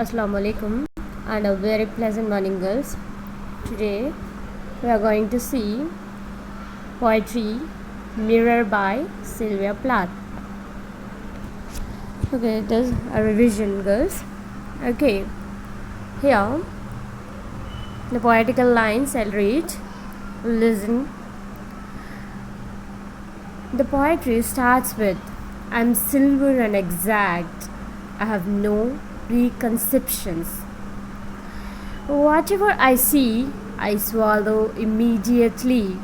Assalamu alaikum and a very pleasant morning, girls. Today we are going to see poetry Mirror by Sylvia Plath. Okay, it is a revision, girls. Okay, here the poetical lines I'll read. Listen. The poetry starts with I'm silver and exact. I have no preconceptions. Whatever I see, I swallow immediately,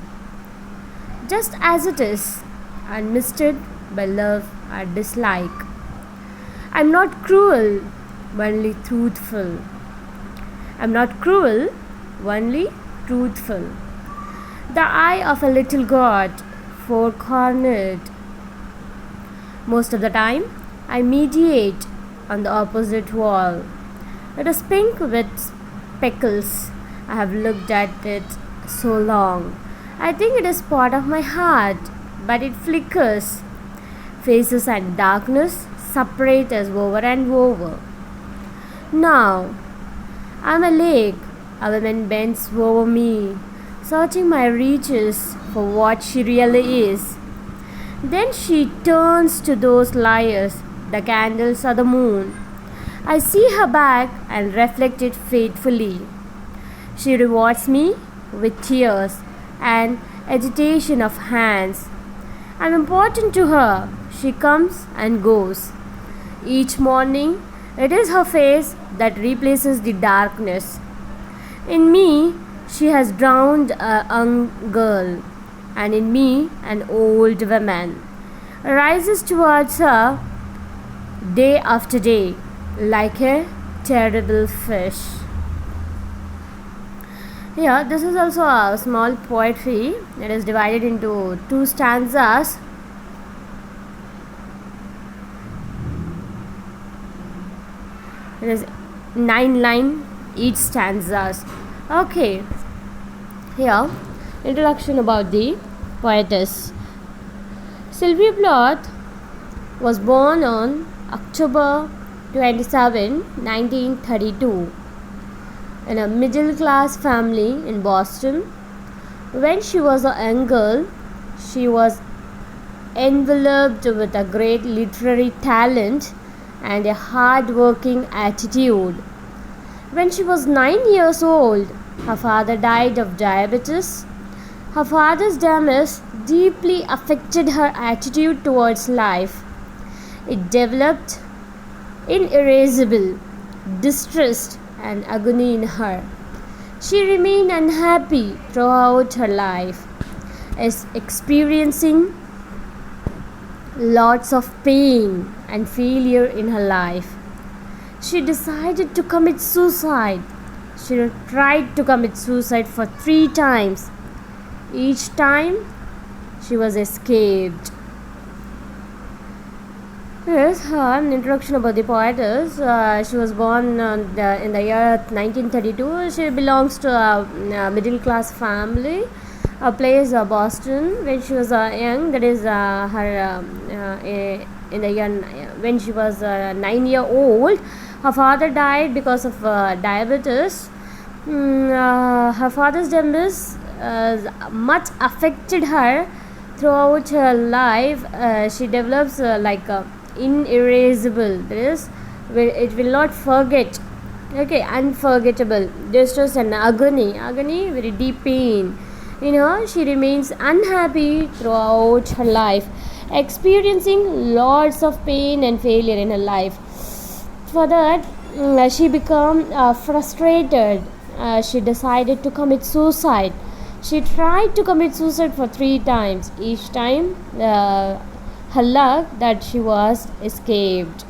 just as it is, unmisted by love or dislike. I'm not cruel, only truthful. I'm not cruel, only truthful. The eye of a little god, four-cornered. Most of the time, I mediate on the opposite wall. It is pink with speckles. I have looked at it so long. I think it is part of my heart, but it flickers. Faces and darkness separate us over and over. Now, I am a lake. A woman bends over me, searching my reaches for what she really is. Then she turns to those liars, the candles or the moon. I see her back and reflect it faithfully. She rewards me with tears and agitation of hands. I'm important to her. She comes and goes. Each morning, it is her face that replaces the darkness. In me, she has drowned a young girl, and in me, an old woman rises towards her day after day like a terrible fish. Here, this is also a small poetry. It is divided into two stanzas. It is 9 lines each stanzas. Okay. Here, introduction about the poetess. Sylvia Plath was born on October 27, 1932, in a middle-class family in Boston. When she was a young girl, she was enveloped with a great literary talent and a hard-working attitude. When she was 9 years old, her father died of diabetes. Her father's demise deeply affected her attitude towards life. It developed inerasable distress and agony in her. She remained unhappy throughout her life, experiencing lots of pain and failure in her life. She decided to commit suicide. She tried to commit suicide for 3 times. Each time, she was escaped. Here's an introduction about the poetess. She was born in the year 1932. She belongs to a middle-class family. Place Boston when she was young. That is her in the year when she was 9-year-old. Her father died because of diabetes. Her father's demise much affected her throughout her life. She develops inerasable. That is, it will not forget. Okay, unforgettable distress and agony, very deep pain. She remains unhappy throughout her life, experiencing lots of pain and failure in her life. For that, she became frustrated. She decided to commit suicide. She tried to commit suicide for 3 times. Each time, her luck that she was escaped.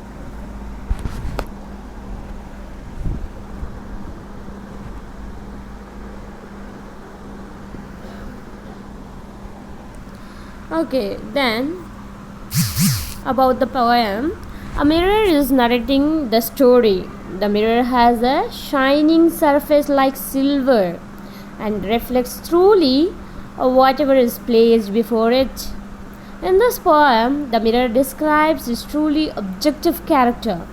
Okay, then about the poem. A mirror is narrating the story. The mirror has a shining surface like silver and reflects truly whatever is placed before it. In this poem, the mirror describes his truly objective character.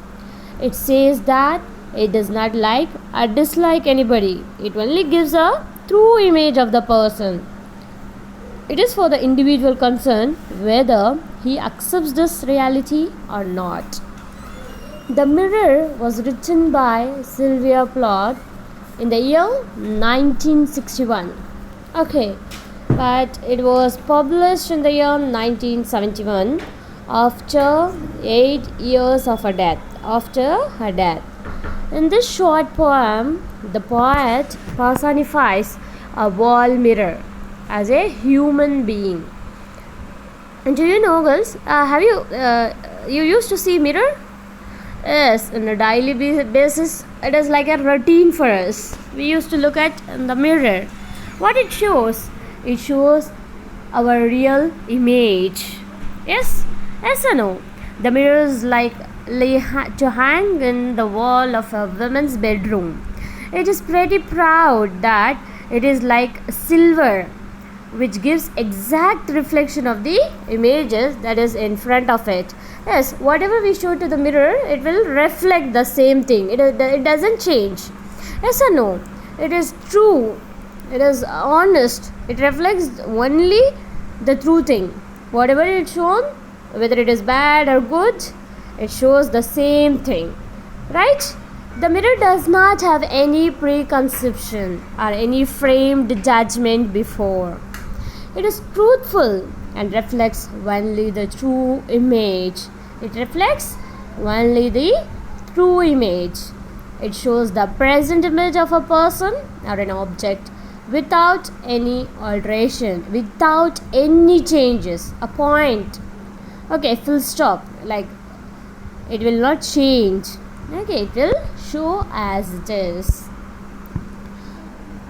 It says that It does not like or dislike anybody. It only gives a true image of the person. It is for the individual concerned whether he accepts this reality or not. The Mirror was written by Sylvia Plath in the year 1961. Okay, but it was published in the year 1971 after 8 years of her death. In this short poem, the poet personifies a wall mirror as a human being. And do you know, girls? Have you used to see mirror? Yes, on a daily basis, it is like a routine for us. We used to look at the mirror. What it shows? It shows our real image. Yes or no? The mirror is like to hang in the wall of a woman's bedroom. It is pretty proud that it is like silver, which gives exact reflection of the images that is in front of it. Yes, whatever we show to the mirror, it will reflect the same thing. It doesn't change. Yes or no? It is true. It is honest. It reflects only the true thing. Whatever it's shown, whether it is bad or good, it shows the same thing. Right? The mirror does not have any preconception or any framed judgment before. It is truthful and reflects only the true image. It reflects only the true image. It shows the present image of a person or an object without any alteration, without any changes. A point. Okay, full stop. Like, it will not change. Okay, it will show as it is.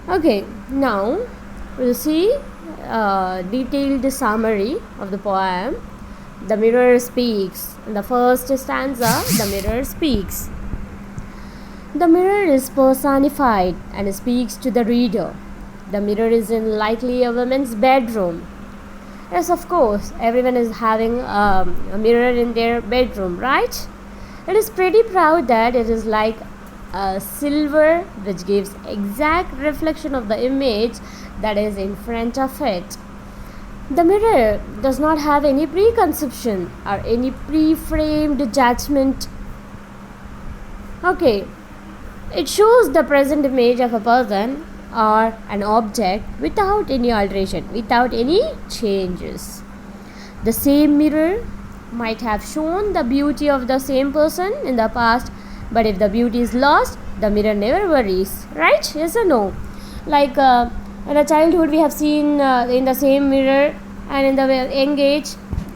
Okay, now we'll see a detailed summary of the poem. The Mirror Speaks. In the first stanza, the mirror speaks. The mirror is personified and speaks to the reader. The mirror is in likely a woman's bedroom. Yes, of course, everyone is having a mirror in their bedroom, right? It is pretty proud that it is like a silver which gives exact reflection of the image that is in front of it. The mirror does not have any preconception or any pre-framed judgment. Okay, it shows the present image of a person or an object without any alteration, without any changes. The same mirror might have shown the beauty of the same person in the past, but if the beauty is lost, the mirror never worries, right? Yes or no? Like in a childhood, we have seen in the same mirror, and in the young age,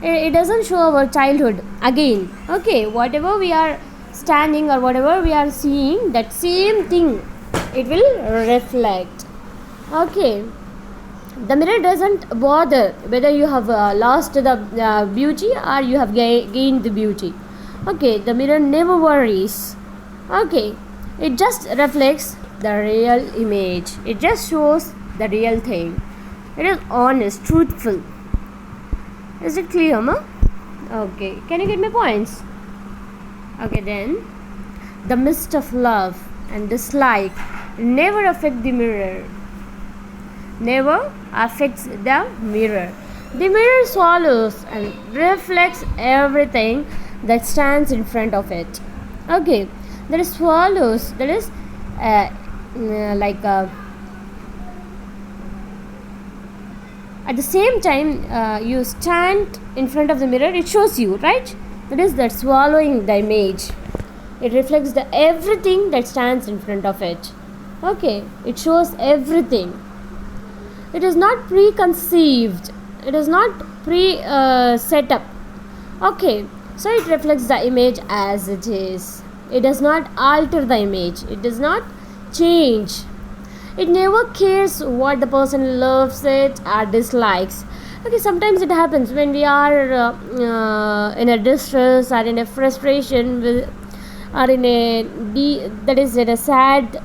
it doesn't show our childhood again. Okay, whatever we are standing or whatever we are seeing, that same thing it will reflect. Okay, the mirror doesn't bother whether you have lost the beauty or you have gained the beauty. Okay, the mirror never worries. Okay, it just reflects the real image. It just shows the real thing. It is honest, truthful. Is it clear, ma? Okay, can you get my points? Okay, then the mist of love and dislike never affect the mirror. Never affects the mirror. The mirror swallows and reflects everything that stands in front of it. Okay, that is swallows. That is like at the same time you stand in front of the mirror, it shows you, right? That is that swallowing the image. It reflects the everything that stands in front of it. Okay, it shows everything. It is not preconceived. It is not set up. Okay, so it reflects the image as it is. It does not alter the image. It does not change. It never cares what the person loves it or dislikes. Okay, sometimes it happens when we are in a distress or in a frustration or in a that is in a sad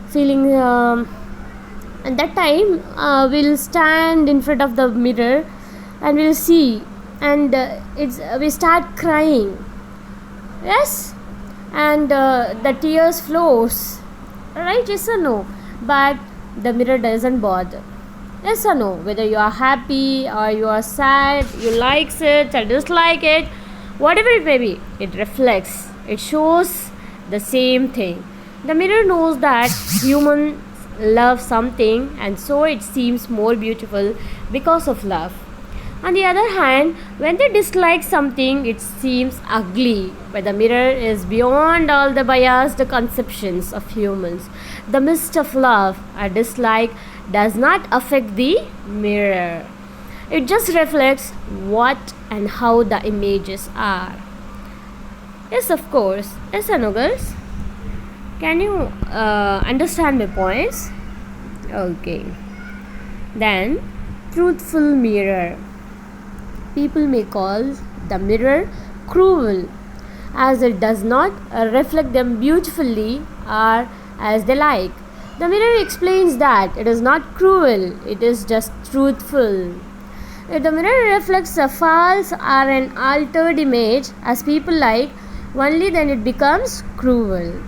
feeling. And that time we'll stand in front of the mirror and we'll see, and we start crying. Yes, and the tears flows, right? Yes or no? But the mirror doesn't bother. Yes or no? Whether you are happy or you are sad, you likes it or dislike it, whatever it may be, it reflects. It shows the same thing. The mirror knows that humans love something, and so it seems more beautiful because of love. On the other hand, when they dislike something, it seems ugly. But the mirror is beyond all the biased conceptions of humans. The mist of love or dislike does not affect the mirror. It just reflects what and how the images are. Yes, of course. Yes, or no, girls? Can you understand my points? Okay. Then, truthful mirror. People may call the mirror cruel, as it does not reflect them beautifully or as they like. The mirror explains that it is not cruel, it is just truthful. If the mirror reflects a false or an altered image as people like, only then it becomes cruel.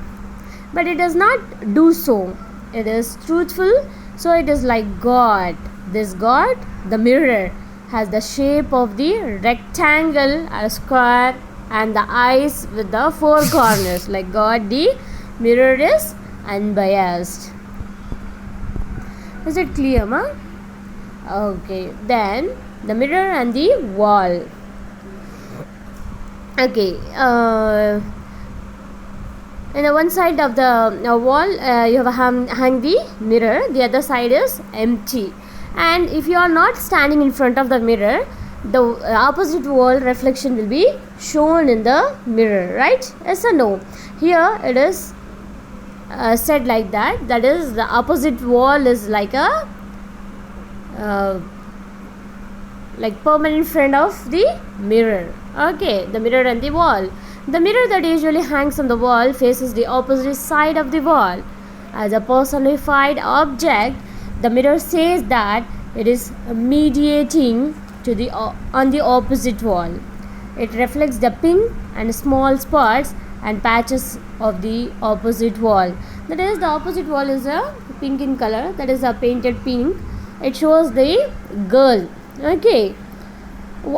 But it does not do so. It is truthful, so it is like God. This God, the mirror, has the shape of the rectangle, a square, and the eyes with the four corners. Like God, the mirror is unbiased. Is it clear, ma? Okay. Then the mirror and the wall. Okay. In the one side of the wall, you have hang the mirror. The other side is empty. And if you are not standing in front of the mirror, the opposite wall reflection will be shown in the mirror, right? Yes or no? Here it is said like that. That is, the opposite wall is like a like permanent friend of the mirror. Okay, the mirror and the wall. The mirror that usually hangs on the wall faces the opposite side of the wall. As a personified object, the mirror says that it is mediating to the on the opposite wall. It reflects the pink and small spots and patches of the opposite wall. That is, the opposite wall is a pink in color. That is a painted pink. It shows the girl. Okay.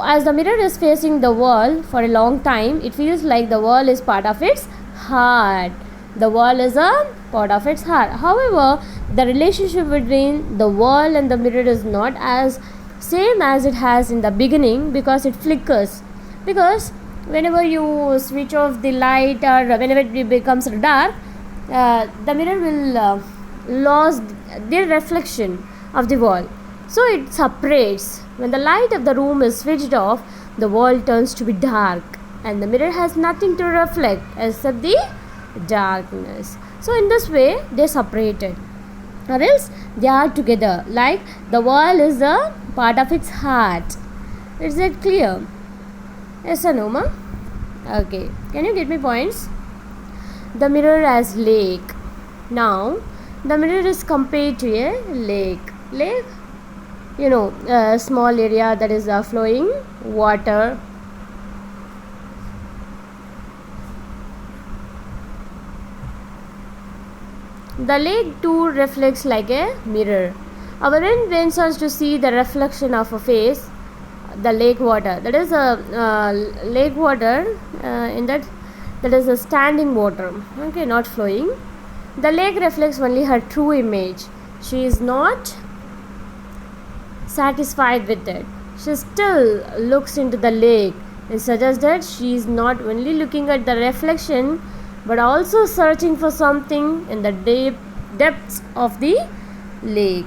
As the mirror is facing the wall for a long time, it feels like the wall is part of its heart. The wall is a part of its heart. However, the relationship between the wall and the mirror is not as same as it has in the beginning, because it flickers. Because whenever you switch off the light or whenever it becomes dark, the mirror will lose the reflection of the wall. So it separates. When the light of the room is switched off, the wall turns to be dark, and the mirror has nothing to reflect except the darkness. So in this way they separated, or else they are together. Like the wall is a part of its heart. Is it clear? Yes or no, ma? Okay. Can you get me points? The mirror as lake. Now the mirror is compared to a lake. Lake, you know, a small area that is flowing water. The lake too reflects like a mirror. Our mind wants us to see the reflection of a face, the lake water. That is a lake water in that is a standing water. Okay, not flowing. The lake reflects only her true image. She is not satisfied with it. She still looks into the lake. It suggests that she is not only looking at the reflection, but also searching for something in the depths of the lake.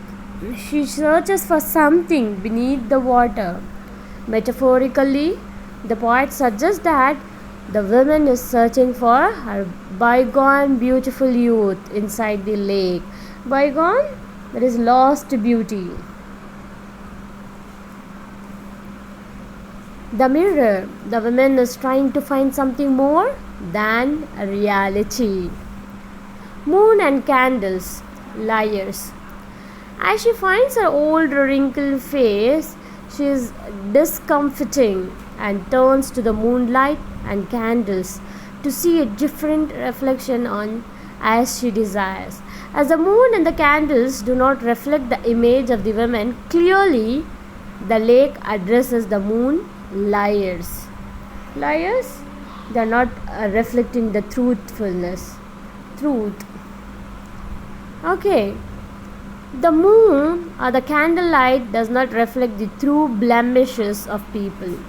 She searches for something beneath the water. Metaphorically, the poet suggests that the woman is searching for her bygone beautiful youth inside the lake. Bygone, that is lost beauty. The mirror, the woman is trying to find something more than reality. Moon and candles, liars. As she finds her old wrinkled face, she is discomfiting and turns to the moonlight and candles, to see a different reflection on as she desires. As the moon and the candles do not reflect the image of the women clearly, the lake addresses the moon liars. Liars? They are not reflecting the truth. Okay. The moon or the candlelight does not reflect the true blemishes of people.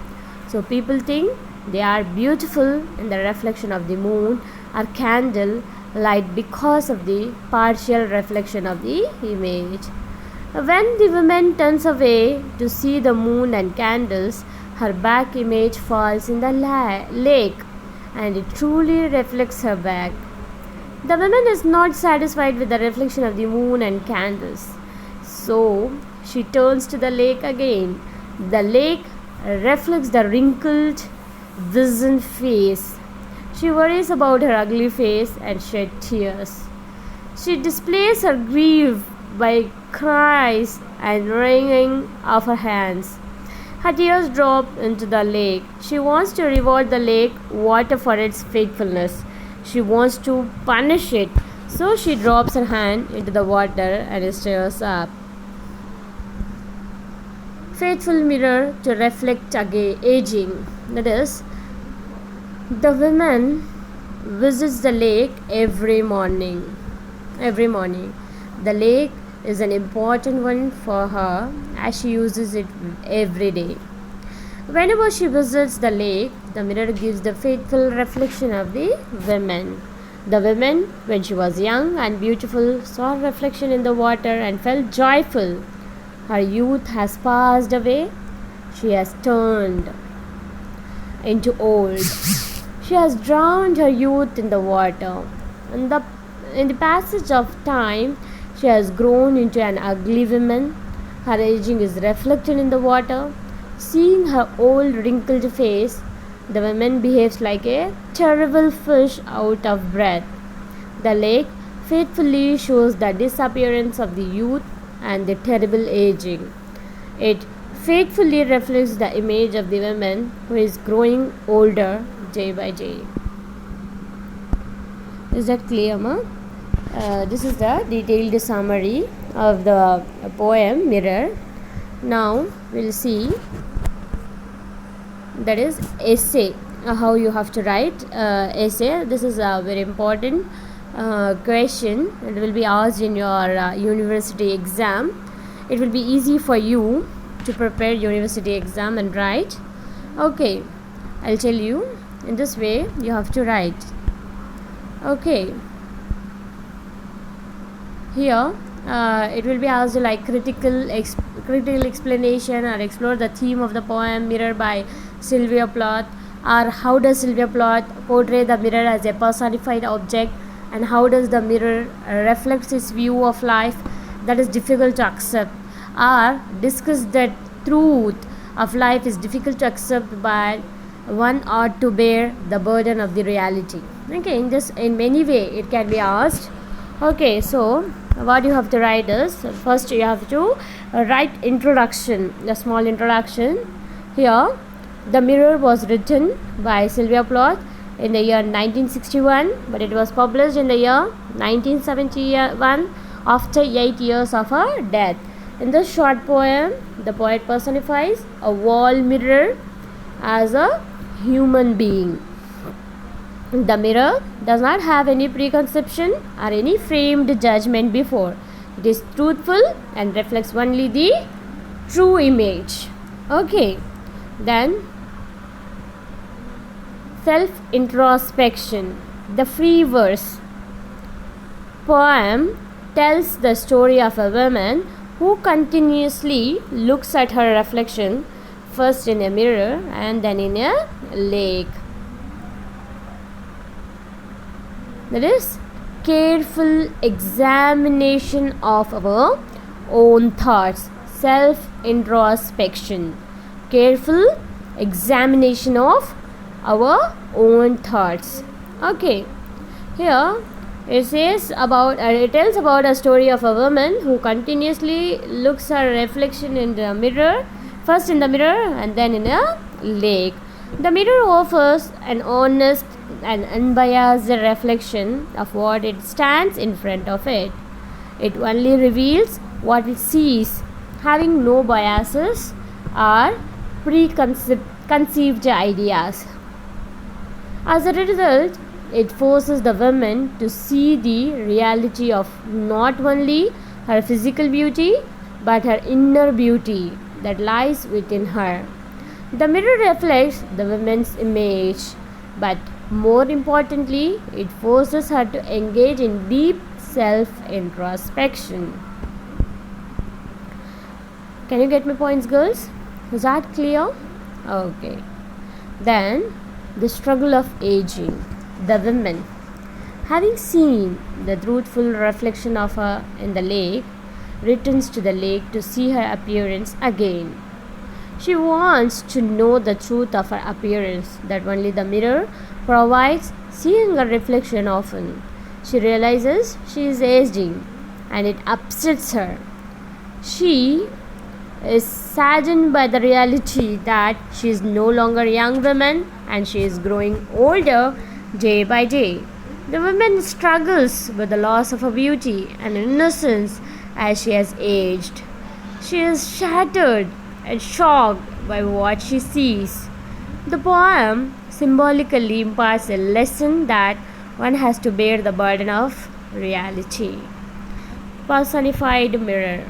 So people think they are beautiful in the reflection of the moon or candle light because of the partial reflection of the image. When the woman turns away to see the moon and candles, her back image falls in the lake and it truly reflects her back. The woman is not satisfied with the reflection of the moon and candles, so she turns to the lake again. The lake reflects the wrinkled, wizened face. She worries about her ugly face and sheds tears. She displays her grief by cries and wringing of her hands. Her tears drop into the lake. She wants to reward the lake water for its faithfulness. She wants to punish it, so she drops her hand into the water and stirs up. Faithful mirror to reflect aging. That is, the woman visits the lake every morning. The lake is an important one for her as she uses it every day. Whenever she visits the lake, the mirror gives the faithful reflection of the woman. The woman, when she was young and beautiful, saw a reflection in the water and felt joyful. Her youth has passed away. She has turned into old. She has drowned her youth in the water. In the passage of time, she has grown into an ugly woman. Her aging is reflected in the water. Seeing her old wrinkled face, the woman behaves like a terrible fish out of breath. The lake faithfully shows the disappearance of the youth and the terrible aging. It faithfully reflects the image of the woman who is growing older day by day. Is that clear, ma? This is the detailed summary of the poem Mirror. Now we'll see, that is essay, how you have to write essay. This is a very important question. It will be asked in your university exam. It will be easy for you to prepare university exam and write. Okay, I'll tell you. In this way you have to write. Okay, here it will be asked like critical explanation or explore the theme of the poem Mirror by Sylvia Plath, or how does Sylvia Plath portray the mirror as a personified object, and how does the mirror reflects its view of life that is difficult to accept, or discuss that truth of life is difficult to accept but one ought to bear the burden of the reality. Okay, in many way it can be asked. Okay, so what you have to write is, first you have to write introduction, the small introduction. Here, The Mirror was written by Sylvia Plath in the year 1961, but it was published in the year 1971 after 8 years of her death. In this short poem, the poet personifies a wall mirror as a human being. The mirror does not have any preconception or any framed judgment before. It is truthful and reflects only the true image. Okay, then self-introspection. The free verse poem tells the story of a woman who continuously looks at her reflection, first in a mirror and then in a lake. That is careful examination of our own thoughts. Self-introspection. Careful examination of our own thoughts. Okay, here it tells about a story of a woman who continuously looks her reflection in the mirror, first in the mirror and then in a lake. The mirror offers an honest an unbiased reflection of what it stands in front of it. It only reveals what it sees, having no biases or preconceived ideas. As a result, it forces the woman to see the reality of not only her physical beauty but her inner beauty that lies within her. The mirror reflects the woman's image, but more importantly, it forces her to engage in deep self introspection. Can you get my points, girls? Is that clear? Okay. Then, the struggle of aging. The woman, having seen the truthful reflection of her in the lake, returns to the lake to see her appearance again. She wants to know the truth of her appearance that only the mirror provides, seeing a reflection often. She realizes she is aging and it upsets her. She is saddened by the reality that she is no longer a young woman and she is growing older day by day. The woman struggles with the loss of her beauty and innocence as she has aged. She is shattered and shocked by what she sees. The poem symbolically imparts a lesson that one has to bear the burden of reality. Personified mirror.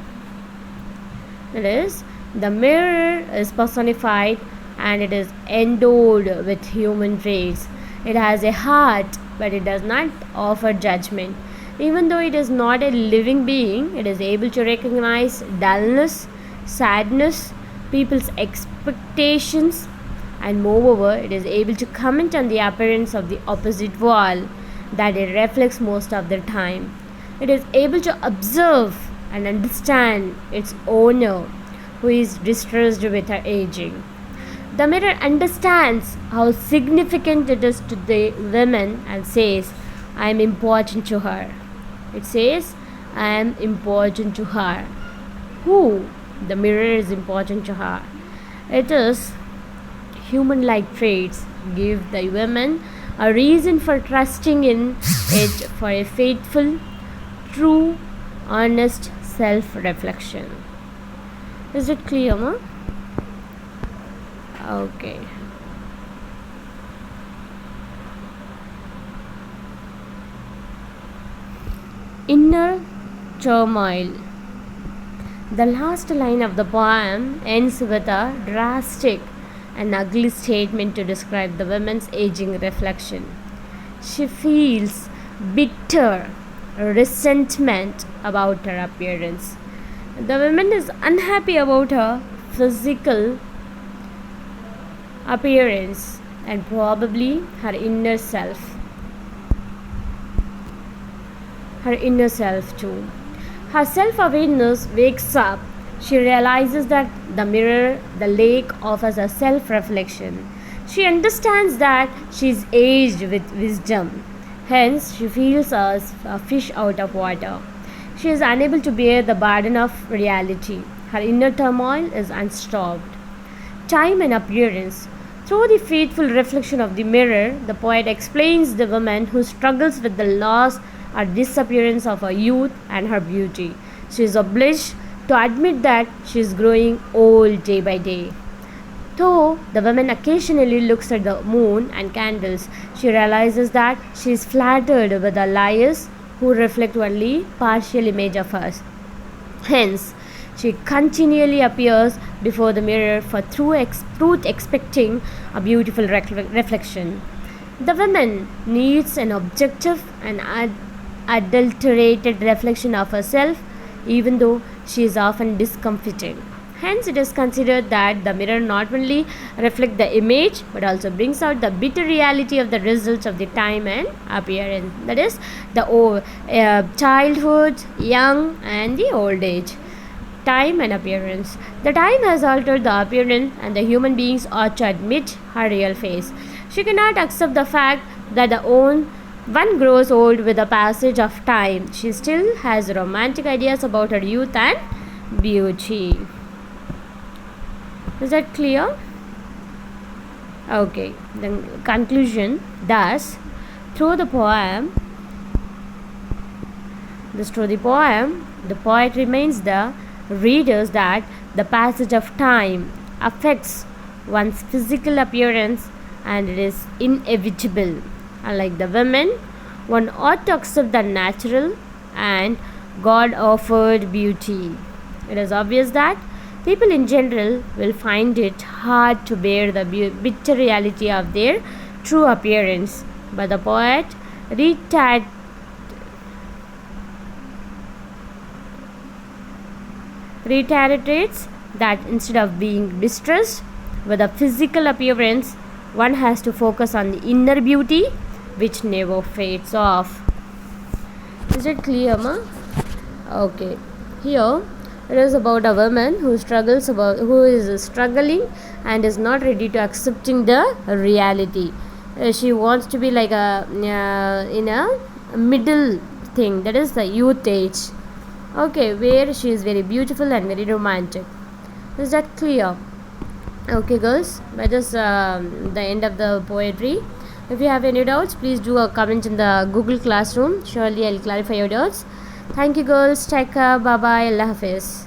That is, the mirror is personified and it is endowed with human traits. It has a heart, but it does not offer judgment. Even though it is not a living being, it is able to recognize dullness, sadness, people's expectations, and moreover, it is able to comment on the appearance of the opposite wall that it reflects most of the time. It is able to observe and understand its owner, who is distressed with her aging. The mirror understands how significant it is to the woman and says, I am important to her. It says, I am important to her. Who? The mirror is important to her. It is human-like traits give the woman a reason for trusting in it for a faithful, true, honest self-reflection. Is it clear, ma? Okay. Inner turmoil. The last line of the poem ends with a drastic and ugly statement to describe the woman's aging reflection. She feels bitter resentment about her appearance. The woman is unhappy about her physical appearance and probably her inner self. Her inner self too. Her self-awareness wakes up. She realizes that the mirror, the lake, offers a self-reflection. She understands that she is aged with wisdom. Hence, she feels as a fish out of water. She is unable to bear the burden of reality. Her inner turmoil is unstopped. Time and appearance. Through the faithful reflection of the mirror, the poet explains the woman who struggles with the loss or disappearance of her youth and her beauty. She is obliged to admit that she is growing old day by day. Though the woman occasionally looks at the moon and candles, she realizes that she is flattered with the liars who reflect only partial image of us. Hence, she continually appears before the mirror for truth expecting a beautiful reflection. The woman needs an objective and adulterated reflection of herself, even though she is often discomfited. Hence, it is considered that the mirror not only reflects the image but also brings out the bitter reality of the results of the time and appearance. That is, the childhood, young, and the old age. Time and appearance. The time has altered the appearance, and the human beings ought to admit her real face. She cannot accept the fact that one grows old with the passage of time. She still has romantic ideas about her youth and beauty. Is that clear? Okay. Then conclusion. Thus, Through the poem, the poet reminds the readers that the passage of time affects one's physical appearance and it is inevitable. Unlike the women, one ought to accept the natural and God offered beauty. It is obvious that people in general will find it hard to bear the bitter reality of their true appearance, but the poet reiterates that instead of being distressed with a physical appearance, one has to focus on the inner beauty which never fades off. Is it clear, ma? Okay. Here it is about a woman who is struggling and is not ready to accepting the reality. She wants to be like in a middle thing, that is the youth age. Okay, where she is very beautiful and very romantic. Is that clear? Okay, girls, that is the end of the poetry. If you have any doubts, please do a comment in the Google Classroom. Surely I'll clarify your doubts. Thank you, girls. Take care. Bye bye. Allah Hafiz.